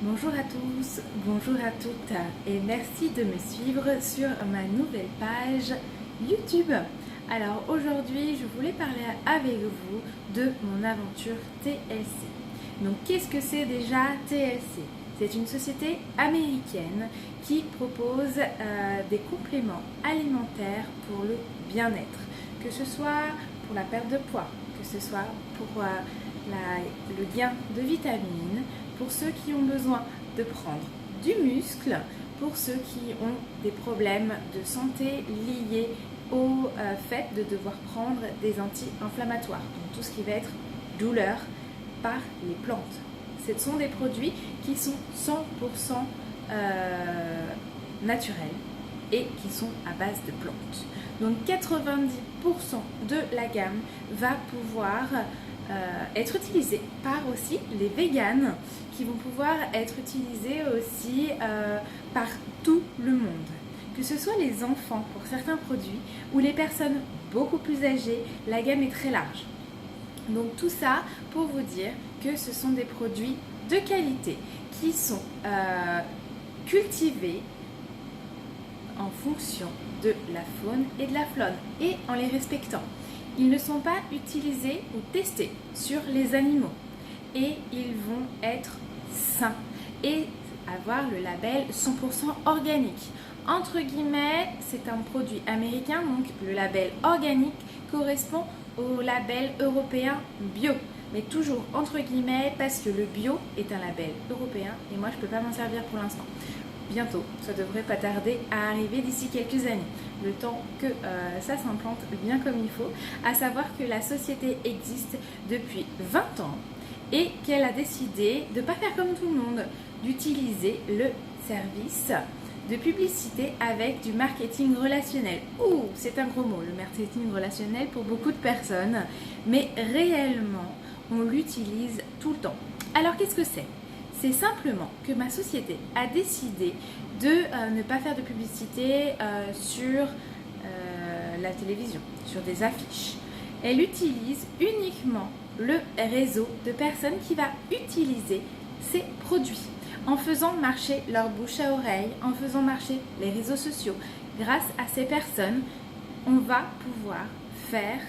Bonjour à tous, bonjour à toutes et merci de me suivre sur ma nouvelle page YouTube. Alors aujourd'hui je voulais parler avec vous de mon aventure TLC. Donc qu'est-ce que c'est déjà TLC? C'est une société américaine qui propose des compléments alimentaires pour le bien-être, que ce soit pour la perte de poids, que ce soit pour le gain de vitamines, pour ceux qui ont besoin de prendre du muscle, pour ceux qui ont des problèmes de santé liés au fait de devoir prendre des anti-inflammatoires, donc tout ce qui va être douleur par les plantes. Ce sont des produits qui sont 100% naturels et qui sont à base de plantes. Donc 90% de la gamme va pouvoir être utilisée par aussi les véganes, qui vont pouvoir être utilisés aussi par tout le monde. Que ce soit les enfants pour certains produits ou les personnes beaucoup plus âgées, la gamme est très large. Donc tout ça pour vous dire que ce sont des produits de qualité qui sont cultivés en fonction de la faune et de la flore et en les respectant. Ils ne sont pas utilisés ou testés sur les animaux et ils vont être sains et avoir le label 100% organique. Entre guillemets, c'est un produit américain, donc le label organique correspond au label européen bio. Mais toujours entre guillemets parce que le bio est un label européen et moi je ne peux pas m'en servir pour l'instant. Bientôt, ça devrait pas tarder à arriver d'ici quelques années, le temps que ça s'implante bien comme il faut, à savoir que la société existe depuis 20 ans et qu'elle a décidé de ne pas faire comme tout le monde, d'utiliser le service de publicité avec du marketing relationnel. Ouh, c'est un gros mot, le marketing relationnel pour beaucoup de personnes, mais réellement, on l'utilise tout le temps. Alors qu'est-ce que c'est ? C'est simplement que ma société a décidé de ne pas faire de publicité sur la télévision, sur des affiches. Elle utilise uniquement le réseau de personnes qui va utiliser ces produits en faisant marcher leur bouche à oreille, en faisant marcher les réseaux sociaux. Grâce à ces personnes, on va pouvoir faire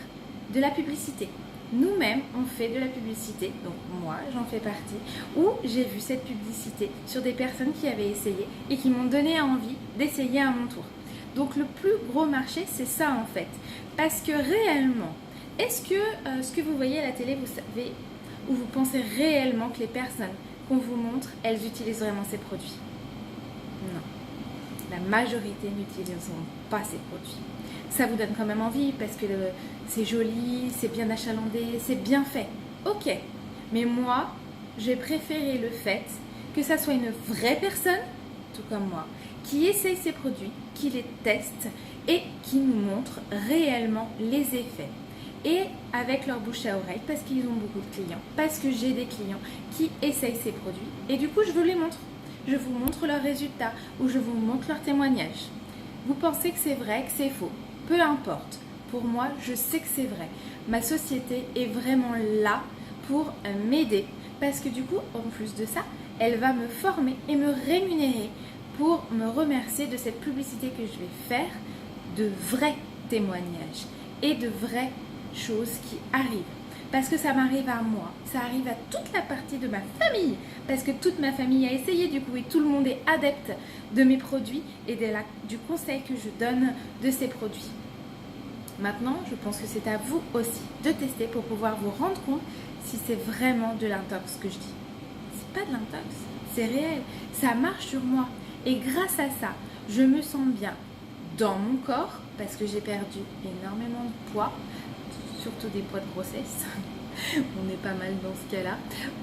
de la publicité. Nous-mêmes, on fait de la publicité, donc moi, j'en fais partie, où j'ai vu cette publicité sur des personnes qui avaient essayé et qui m'ont donné envie d'essayer à mon tour. Donc le plus gros marché, c'est ça en fait. Parce que réellement, est-ce que ce que vous voyez à la télé, vous savez, ou vous pensez réellement que les personnes qu'on vous montre, elles utilisent vraiment ces produits? Non. La majorité n'utilisent pas ces produits. Ça vous donne quand même envie parce que c'est joli, c'est bien achalandé, c'est bien fait. Ok, mais moi, j'ai préféré le fait que ça soit une vraie personne, tout comme moi, qui essaye ces produits, qui les teste et qui nous montre réellement les effets. Et avec leur bouche à oreille, parce qu'ils ont beaucoup de clients, parce que j'ai des clients qui essayent ces produits et du coup, je vous les montre. Je vous montre leurs résultats ou je vous montre leurs témoignages. Vous pensez que c'est vrai, que c'est faux? Peu importe. Pour moi, je sais que c'est vrai. Ma société est vraiment là pour m'aider parce que du coup, en plus de ça, elle va me former et me rémunérer pour me remercier de cette publicité que je vais faire, de vrais témoignages et de vraies choses qui arrivent. Parce que ça m'arrive à moi, ça arrive à toute la partie de ma famille, parce que toute ma famille a essayé du coup et tout le monde est adepte de mes produits et du conseil que je donne de ces produits. Maintenant, je pense que c'est à vous aussi de tester pour pouvoir vous rendre compte si c'est vraiment de l'intox que je dis. C'est pas de l'intox, c'est réel, ça marche sur moi et grâce à ça, je me sens bien dans mon corps parce que j'ai perdu énormément de poids, surtout des poids de grossesse, on est pas mal dans ce cas-là,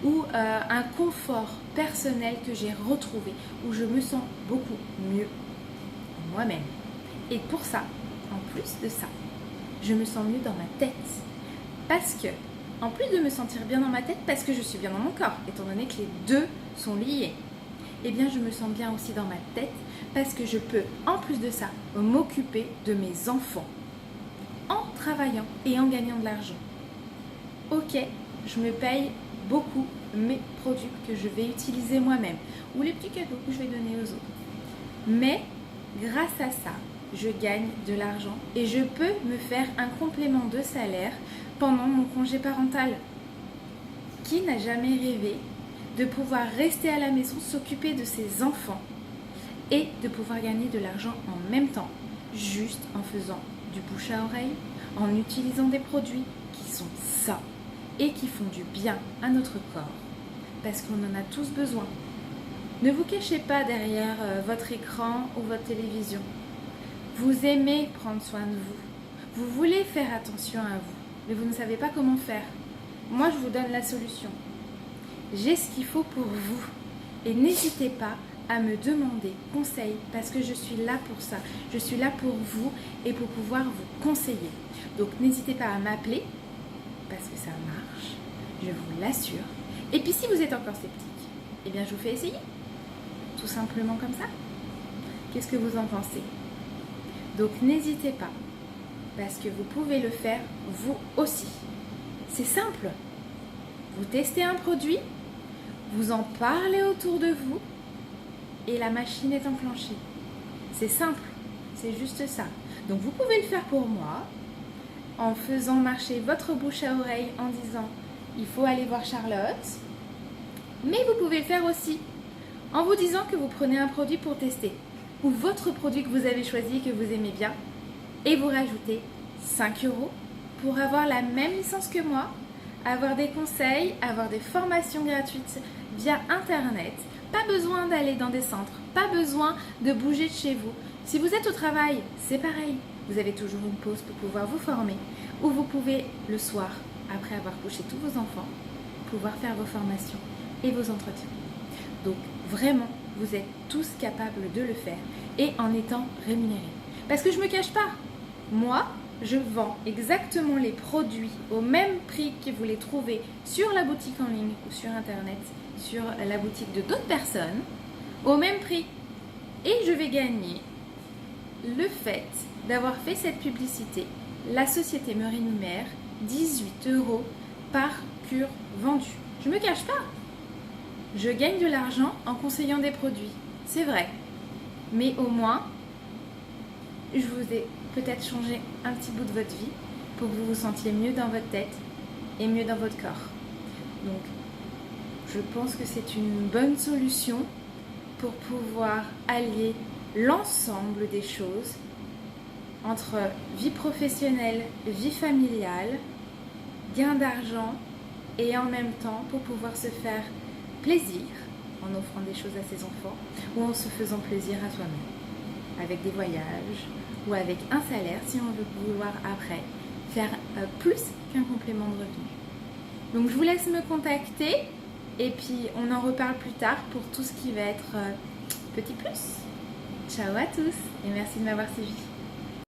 ou un confort personnel que j'ai retrouvé, où je me sens beaucoup mieux moi-même. Et pour ça, en plus de ça, je me sens mieux dans ma tête. Parce que, en plus de me sentir bien dans ma tête, parce que je suis bien dans mon corps, étant donné que les deux sont liés, eh bien je me sens bien aussi dans ma tête, parce que je peux, en plus de ça, m'occuper de mes enfants. En travaillant et en gagnant de l'argent. Ok, je me paye beaucoup mes produits que je vais utiliser moi-même ou les petits cadeaux que je vais donner aux autres. Mais grâce à ça, je gagne de l'argent et je peux me faire un complément de salaire pendant mon congé parental. Qui n'a jamais rêvé de pouvoir rester à la maison, s'occuper de ses enfants et de pouvoir gagner de l'argent en même temps, juste en faisant du bouche à oreille, en utilisant des produits qui sont sains et qui font du bien à notre corps, parce qu'on en a tous besoin. Ne vous cachez pas derrière votre écran ou votre télévision. Vous aimez prendre soin de vous. Vous voulez faire attention à vous, mais vous ne savez pas comment faire. Moi, je vous donne la solution. J'ai ce qu'il faut pour vous. Et n'hésitez pas à me demander conseil, parce que je suis là pour ça. Je suis là pour vous et pour pouvoir vous conseiller. Donc, n'hésitez pas à m'appeler, parce que ça marche, je vous l'assure. Et puis, si vous êtes encore sceptique, eh bien, je vous fais essayer. Tout simplement comme ça. Qu'est-ce que vous en pensez? Donc, n'hésitez pas, parce que vous pouvez le faire vous aussi. C'est simple. Vous testez un produit, vous en parlez autour de vous et la machine est enclenchée. C'est simple, c'est juste ça. Donc vous pouvez le faire pour moi en faisant marcher votre bouche à oreille en disant il faut aller voir Charlotte. Mais vous pouvez le faire aussi en vous disant que vous prenez un produit pour tester ou votre produit que vous avez choisi et que vous aimez bien et vous rajoutez 5 € pour avoir la même licence que moi, avoir des conseils, avoir des formations gratuites via Internet. Pas besoin d'aller dans des centres, pas besoin de bouger de chez vous. Si vous êtes au travail, c'est pareil. Vous avez toujours une pause pour pouvoir vous former. Ou vous pouvez, le soir, après avoir couché tous vos enfants, pouvoir faire vos formations et vos entretiens. Donc vraiment, vous êtes tous capables de le faire et en étant rémunérés. Parce que je ne me cache pas, moi, je vends exactement les produits au même prix que vous les trouvez sur la boutique en ligne ou sur Internet, sur la boutique de d'autres personnes, au même prix. Et je vais gagner le fait d'avoir fait cette publicité. La société me rémunère 18 € par cure vendue. Je ne me cache pas. Je gagne de l'argent en conseillant des produits. C'est vrai. Mais au moins, je vous ai peut-être changé un petit bout de votre vie pour que vous vous sentiez mieux dans votre tête et mieux dans votre corps. Donc, je pense que c'est une bonne solution pour pouvoir allier l'ensemble des choses entre vie professionnelle, vie familiale, gain d'argent et en même temps pour pouvoir se faire plaisir en offrant des choses à ses enfants ou en se faisant plaisir à soi-même avec des voyages ou avec un salaire si on veut vouloir après faire plus qu'un complément de revenu. Donc je vous laisse me contacter et puis on en reparle plus tard pour tout ce qui va être petit plus. Ciao à tous et merci de m'avoir suivi.